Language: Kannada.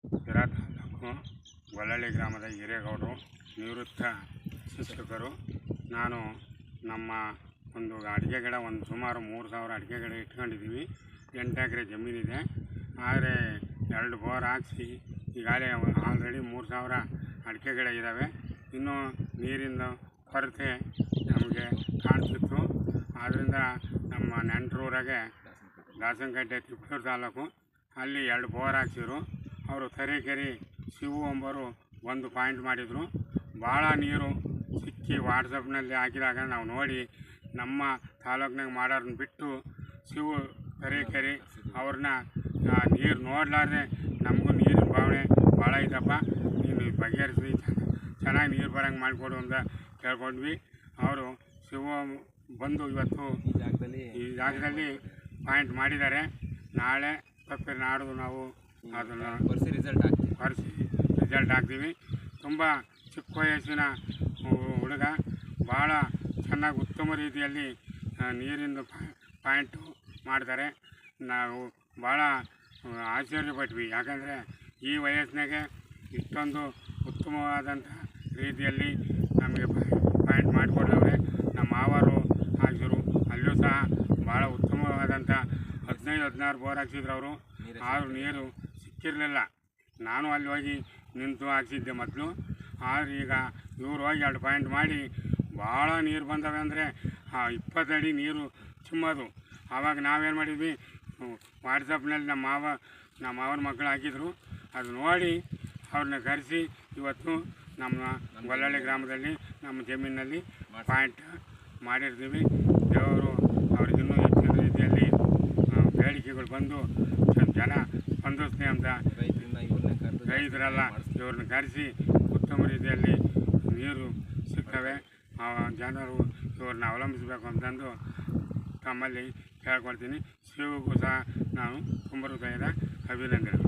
ಶಿರಾ ತಾಲೂಕು ಗೊಲ್ಲಳ್ಳಿ ಗ್ರಾಮದ ಹಿರೇಗೌಡರು, ನಿವೃತ್ತ ಶಿಕ್ಷಕರು. ನಾನು ನಮ್ಮ ಒಂದು ಅಡಿಕೆ ಗಿಡ ಸುಮಾರು 3000 ಅಡಿಕೆ ಗಿಡ ಇಟ್ಕೊಂಡಿದ್ದೀವಿ. 8 ಎಕರೆ ಜಮೀನಿದೆ. ಆದರೆ 2 ಬೋರ್ ಹಾಕಿಸಿ ಈಗಾಗಲೇ ಆಲ್ರೆಡಿ 3000 ಅಡಿಕೆ ಗಿಡ ಇದ್ದಾವೆ. ಇನ್ನೂ ನೀರಿನ ಕೊರತೆ ನಮಗೆ ಕಾಣಿಸಿತ್ತು. ಆದ್ದರಿಂದ ನಮ್ಮ ನೆಂಟರೂರಾಗೆ ದಾಸನಕಟ್ಟೆ ತಿಪ್ಟೂರು ತಾಲೂಕು ಅಲ್ಲಿ 2 ಬೋರ್ ಹಾಕ್ಸಿದ್ರು. ಅವರು ತರೀಕೆರೆ ಶಿವು ಎಂಬರು ಒಂದು ಪಾಯಿಂಟ್ ಮಾಡಿದರು. ಭಾಳ ನೀರು ಸಿಕ್ಕಿ ವಾಟ್ಸಪ್ನಲ್ಲಿ ಹಾಕಿದಾಗ ನಾವು ನೋಡಿ ನಮ್ಮ ತಾಲೂಕಿನಾಗ ಮಾಡೋರನ್ನ ಬಿಟ್ಟು ಶಿವು ತರೀಕೆರೆ ಅವ್ರನ್ನ ನೀರು ನೋಡಲಾರ್ದೆ ನಮಗೂ ನೀರಿನ ಭಾವನೆ ಭಾಳ ಇದ್ದಪ್ಪ, ನೀನು ಬಗೆಹರಿಸಿ ಚೆನ್ನಾಗಿ ನೀರು ಬರೋಂಗೆ ಮಾಡಿಕೊಡು ಅಂತ ಕೇಳ್ಕೊಂಡ್ವಿ. ಅವರು ಶಿವು ಬಂದು ಇವತ್ತು ಈ ಜಾಗದಲ್ಲಿ ಪಾಯಿಂಟ್ ಮಾಡಿದ್ದಾರೆ. ನಾಳೆ ತಪ್ಪಿ ನಾಡ್ದು ನಾವು ಅದನ್ನು ರಿಸಲ್ಟ್ ಹಾಕ್ತೀವಿ. ತುಂಬ ಚಿಕ್ಕ ವಯಸ್ಸಿನ ಹುಡುಗ, ಭಾಳ ಚೆನ್ನಾಗಿ ಉತ್ತಮ ರೀತಿಯಲ್ಲಿ ನೀರಿನ ಪಾಯಿಂಟು ಮಾಡ್ತಾರೆ. ನಾವು ಭಾಳ ಆಶ್ಚರ್ಯಪಟ್ವಿ. ಯಾಕಂದರೆ ಈ ವಯಸ್ಸಿನಾಗೆ ಇಷ್ಟೊಂದು ಉತ್ತಮವಾದಂಥ ರೀತಿಯಲ್ಲಿ ನಮಗೆ ಪಾಯಿಂಟ್ ಮಾಡಿಕೊಟ್ಟವ್ರೆ. ನಮ್ಮ ಮಾವರು ಹಾಕಿದ್ರು. ಅಲ್ಲೂ ಸಹ ಭಾಳ ಉತ್ತಮವಾದಂಥ 15-16 ಬೋರ್ ಹಾಕ್ಸಿದ್ರು ಅವರು. ಆದರೂ ನೀರು ಸಿಕ್ಕಿರಲಿಲ್ಲ. ನಾನು ಅಲ್ಲಿ ಹೋಗಿ ನಿಂತು ಹಾಕ್ಸಿದ್ದೆ ಮೊದಲು. ಆದರೆ ಈಗ ಇವ್ರು ಹೋಗಿ 2 ಪಾಯಿಂಟ್ ಮಾಡಿ ಭಾಳ ನೀರು ಬಂದವೆ. ಅಂದರೆ 20 ಅಡಿ ನೀರು ಚಿಮ್ಮೋದು. ಆವಾಗ ನಾವೇನು ಮಾಡಿದ್ವಿ, ವಾಟ್ಸಪ್ನಲ್ಲಿ ನಮ್ಮ ಮಾವನ ಮಕ್ಕಳು ಹಾಕಿದ್ರು. ಅದು ನೋಡಿ ಅವ್ರನ್ನ ಕರೆಸಿ ಇವತ್ತು ನಮ್ಮ ಗೊಲ್ಲಳ್ಳಿ ಗ್ರಾಮದಲ್ಲಿ ನಮ್ಮ ಜಮೀನಿನಲ್ಲಿ ಪಾಯಿಂಟ್ ಮಾಡಿರ್ತೀವಿ. ದೇವರು ಅವ್ರಿಗಿನ್ನೂ ಹೆಚ್ಚಿನ ರೀತಿಯಲ್ಲಿ ಬೇಡಿಕೆಗಳು ಬಂದು ಜನ ಸ್ಪಂದಿಸ್ತೀವಿ ಅಂತ ರೈತರೆಲ್ಲ ಇವ್ರನ್ನ ಕರೆಸಿ ಉತ್ತಮ ರೀತಿಯಲ್ಲಿ ನೀರು ಸಿಗ್ತವೆ. ಜನರು ಇವ್ರನ್ನ ಅವಲಂಬಿಸಬೇಕು ಅಂತಂದು ತಮ್ಮಲ್ಲಿ ಕೇಳ್ಕೊಳ್ತೀನಿ. ಶಿವಗೂ ಸಹ ನಾನು ತುಂಬ ಹೃದಯದ ಅಭಿನಂದನೆ.